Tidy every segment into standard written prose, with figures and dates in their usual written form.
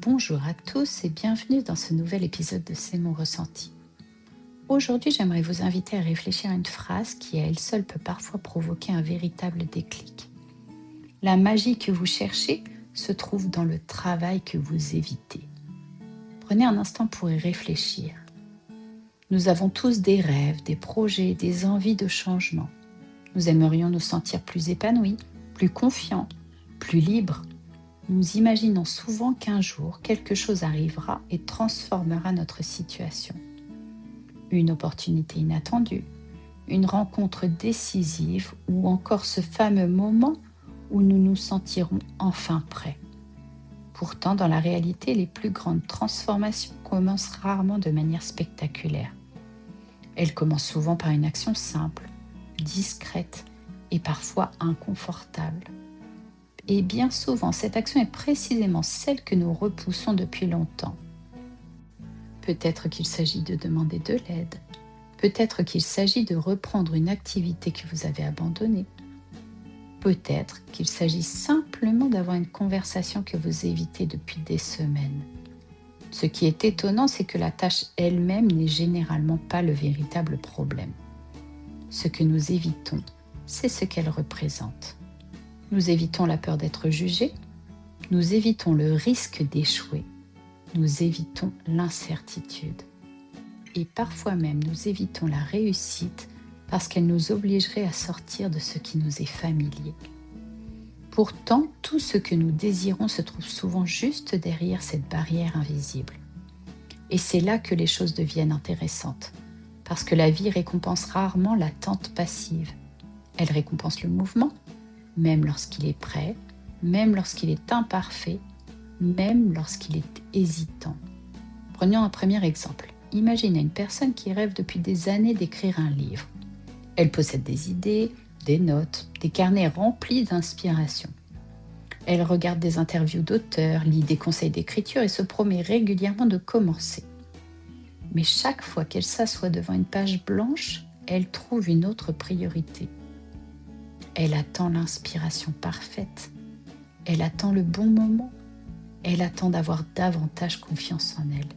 Bonjour à tous et bienvenue dans ce nouvel épisode de C'est mon ressenti. Aujourd'hui, j'aimerais vous inviter à réfléchir à une phrase qui, à elle seule, peut parfois provoquer un véritable déclic. La magie que vous cherchez se trouve dans le travail que vous évitez. Prenez un instant pour y réfléchir. Nous avons tous des rêves, des projets, des envies de changement. Nous aimerions nous sentir plus épanouis, plus confiants, plus libres. Nous imaginons souvent qu'un jour, quelque chose arrivera et transformera notre situation. Une opportunité inattendue, une rencontre décisive ou encore ce fameux moment où nous nous sentirons enfin prêts. Pourtant, dans la réalité, les plus grandes transformations commencent rarement de manière spectaculaire. Elles commencent souvent par une action simple, discrète et parfois inconfortable. Et bien souvent, cette action est précisément celle que nous repoussons depuis longtemps. Peut-être qu'il s'agit de demander de l'aide. Peut-être qu'il s'agit de reprendre une activité que vous avez abandonnée. Peut-être qu'il s'agit simplement d'avoir une conversation que vous évitez depuis des semaines. Ce qui est étonnant, c'est que la tâche elle-même n'est généralement pas le véritable problème. Ce que nous évitons, c'est ce qu'elle représente. Nous évitons la peur d'être jugés, nous évitons le risque d'échouer, nous évitons l'incertitude. Et parfois même, nous évitons la réussite parce qu'elle nous obligerait à sortir de ce qui nous est familier. Pourtant, tout ce que nous désirons se trouve souvent juste derrière cette barrière invisible. Et c'est là que les choses deviennent intéressantes, parce que la vie récompense rarement l'attente passive. Elle récompense le mouvement, même lorsqu'il est prêt, même lorsqu'il est imparfait, même lorsqu'il est hésitant. Prenons un premier exemple. Imaginez une personne qui rêve depuis des années d'écrire un livre. Elle possède des idées, des notes, des carnets remplis d'inspiration. Elle regarde des interviews d'auteurs, lit des conseils d'écriture et se promet régulièrement de commencer. Mais chaque fois qu'elle s'assoit devant une page blanche, elle trouve une autre priorité. Elle attend l'inspiration parfaite. Elle attend le bon moment. Elle attend d'avoir davantage confiance en elle.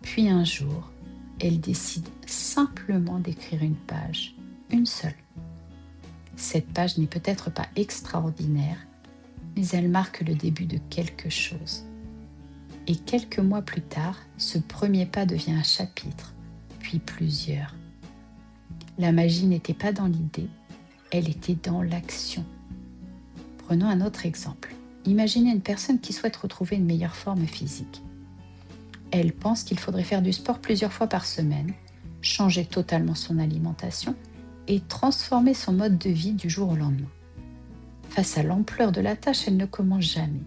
Puis un jour, elle décide simplement d'écrire une page, une seule. Cette page n'est peut-être pas extraordinaire, mais elle marque le début de quelque chose. Et quelques mois plus tard, ce premier pas devient un chapitre, puis plusieurs. La magie n'était pas dans l'idée, elle était dans l'action. Prenons un autre exemple. Imaginez une personne qui souhaite retrouver une meilleure forme physique. Elle pense qu'il faudrait faire du sport plusieurs fois par semaine, changer totalement son alimentation et transformer son mode de vie du jour au lendemain. Face à l'ampleur de la tâche, elle ne commence jamais.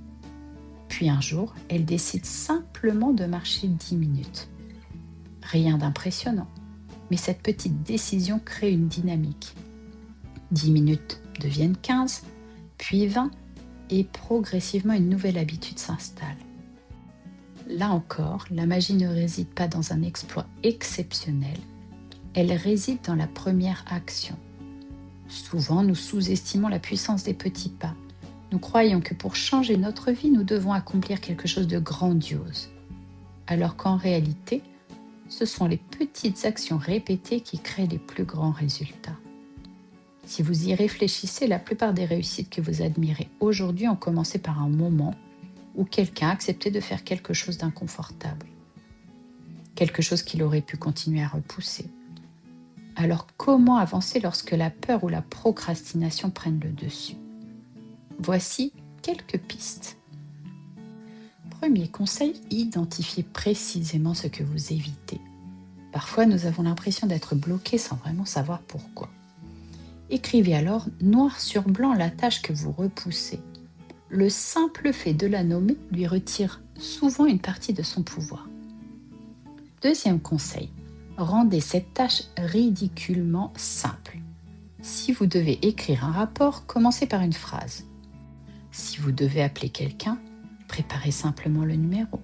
Puis un jour, elle décide simplement de marcher 10 minutes. Rien d'impressionnant, mais cette petite décision crée une dynamique. 10 minutes deviennent 15, puis 20, et progressivement une nouvelle habitude s'installe. Là encore, la magie ne réside pas dans un exploit exceptionnel, elle réside dans la première action. Souvent, nous sous-estimons la puissance des petits pas. Nous croyons que pour changer notre vie, nous devons accomplir quelque chose de grandiose, alors qu'en réalité, ce sont les petites actions répétées qui créent les plus grands résultats. Si vous y réfléchissez, la plupart des réussites que vous admirez aujourd'hui ont commencé par un moment où quelqu'un acceptait de faire quelque chose d'inconfortable. Quelque chose qu'il aurait pu continuer à repousser. Alors comment avancer lorsque la peur ou la procrastination prennent le dessus ? Voici quelques pistes. Premier conseil, identifiez précisément ce que vous évitez. Parfois, nous avons l'impression d'être bloqués sans vraiment savoir pourquoi. Écrivez alors noir sur blanc la tâche que vous repoussez. Le simple fait de la nommer lui retire souvent une partie de son pouvoir. Deuxième conseil, rendez cette tâche ridiculement simple. Si vous devez écrire un rapport, commencez par une phrase. Si vous devez appeler quelqu'un, préparez simplement le numéro.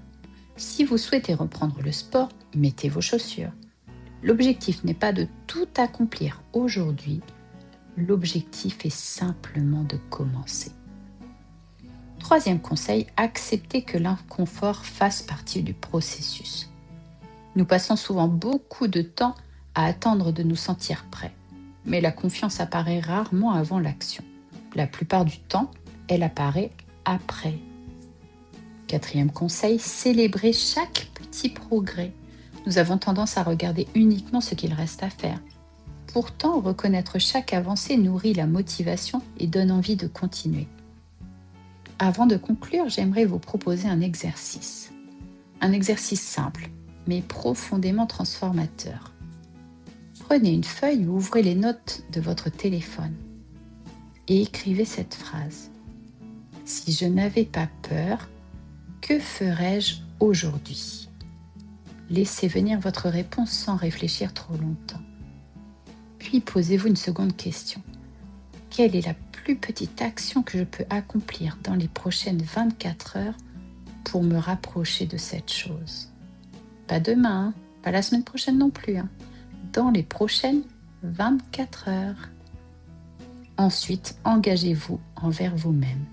Si vous souhaitez reprendre le sport, mettez vos chaussures. L'objectif n'est pas de tout accomplir aujourd'hui, l'objectif est simplement de commencer. Troisième conseil, acceptez que l'inconfort fasse partie du processus. Nous passons souvent beaucoup de temps à attendre de nous sentir prêts, mais la confiance apparaît rarement avant l'action. La plupart du temps, elle apparaît après. Quatrième conseil, célébrez chaque petit progrès. Nous avons tendance à regarder uniquement ce qu'il reste à faire. Pourtant, reconnaître chaque avancée nourrit la motivation et donne envie de continuer. Avant de conclure, j'aimerais vous proposer un exercice. Un exercice simple, mais profondément transformateur. Prenez une feuille ou ouvrez les notes de votre téléphone et écrivez cette phrase. Si je n'avais pas peur, que ferais-je aujourd'hui ? Laissez venir votre réponse sans réfléchir trop longtemps. Puis posez-vous une seconde question. Quelle est la plus petite action que je peux accomplir dans les prochaines 24 heures pour me rapprocher de cette chose ? Pas demain, pas la semaine prochaine non plus, dans les prochaines 24 heures. Ensuite, engagez-vous envers vous-même.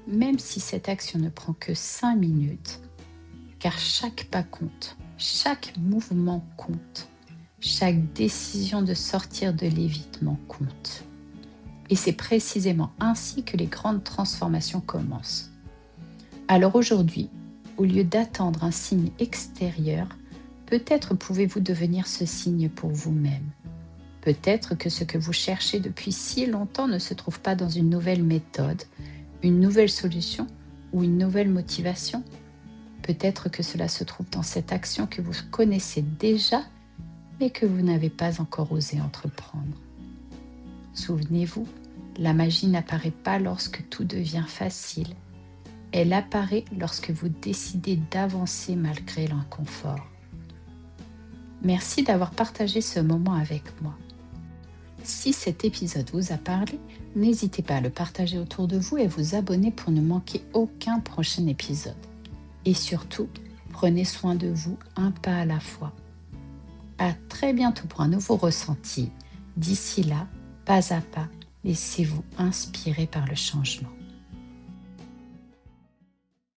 Même si cette action ne prend que 5 minutes, car chaque pas compte, chaque mouvement compte, chaque décision de sortir de l'évitement compte. Et c'est précisément ainsi que les grandes transformations commencent. Alors aujourd'hui, au lieu d'attendre un signe extérieur, peut-être pouvez-vous devenir ce signe pour vous-même. Peut-être que ce que vous cherchez depuis si longtemps ne se trouve pas dans une nouvelle méthode, une nouvelle solution ou une nouvelle motivation. Peut-être que cela se trouve dans cette action que vous connaissez déjà, mais que vous n'avez pas encore osé entreprendre. Souvenez-vous, la magie n'apparaît pas lorsque tout devient facile. Elle apparaît lorsque vous décidez d'avancer malgré l'inconfort. Merci d'avoir partagé ce moment avec moi. Si cet épisode vous a parlé, n'hésitez pas à le partager autour de vous et vous abonner pour ne manquer aucun prochain épisode. Et surtout, prenez soin de vous un pas à la fois. À très bientôt pour un nouveau ressenti. D'ici là, pas à pas, laissez-vous inspirer par le changement.